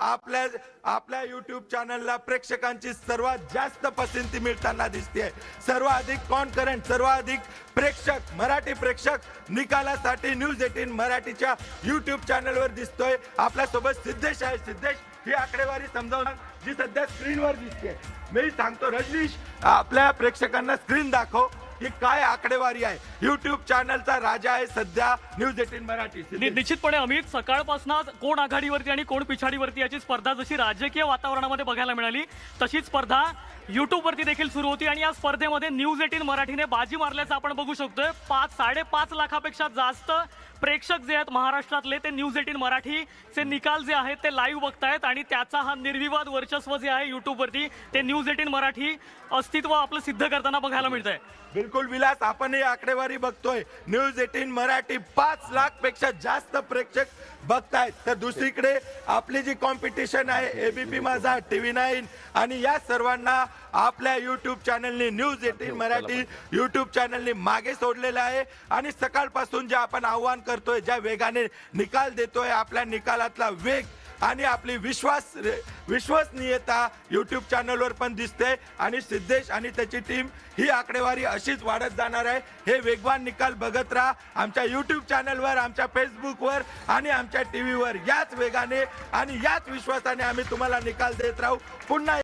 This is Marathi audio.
आपल्या आपल्या YouTube चॅनलला प्रेक्षकांची सर्वात जास्त पसंती मिळताना दिसते। सर्वाधिक कॉन्करंट, सर्वाधिक प्रेक्षक, मराठी प्रेक्षक निकालासाठी न्यूज 18 मराठीच्या YouTube चॅनलवर दिसतोय। आपल्यासोबत सिद्धेश आहे। सिद्धेश, ही आकडेवारी समजावून जी सध्या स्क्रीनवर दिसते। मी सांगतो रजनीश, आपल्या प्रेक्षकांना स्क्रीन दाखव की काय आकडेवारी आहे। YouTube चॅनलचा राजा आहे सध्या न्यूज 18 मराठी। निश्चितपणे अमित, सकाळपासून कोण आघाडीवरती आणि कोण पिछाडीवरती याची स्पर्धा जशी राजकीय वातावरणामध्ये बघायला मिळाली, तशीच स्पर्धा YouTube वरती देखील सुरू होती आणि या स्पर्धेमध्ये न्यूज 18 मराठीने बाजी मारल्याचं आपण बघू शकतोय। 5.5 लाखापेक्षा जास्त प्रेक्षक जे आहेत महाराष्ट्रातले ते न्यूज 18 मराठीचे निकाल जे आहेत ते लाईव्ह बघतायत आणि त्याचा हा निर्विवाद वर्चस्व जे आहे YouTube वरती ते न्यूज 18 मराठी अस्तित्व आपलं सिद्ध करताना बघायला मिळतंय। बिलकुल विलास, आपण ही आकडेवारी बघतोय। न्यूज 18 मराठी 5 लाख पेक्षा जास्त प्रेक्षक बघतायत। तर दुसरीकडे आपली जी कॉम्पिटिशन आहे ABP माझा, TV9 आणि या सर्वांना आपल्या YouTube चॅनलने न्यूज 18 मराठी YouTube चॅनलने मागे सोडलेलं आहे। आणि सकाळपासून जे आपण आव्हान करतोय, ज्या वेगाने निकाल देतोय, आपल्या निकालातला वेग आणि आपली विश्वसनीयता YouTube चॅनलवर पण दिसते। आणि सिद्धेश आणि त्याची टीम ही आकडेवारी अशीच वाढत जाणार आहे। हे वेगवान निकाल बघत राहा आमच्या YouTube चॅनलवर, आमच्या फेसबुकवर आणि आमच्या टीव्हीवर। याच वेगाने आणि याच विश्वासाने आम्ही तुम्हाला निकाल देत राहू। पुन्हा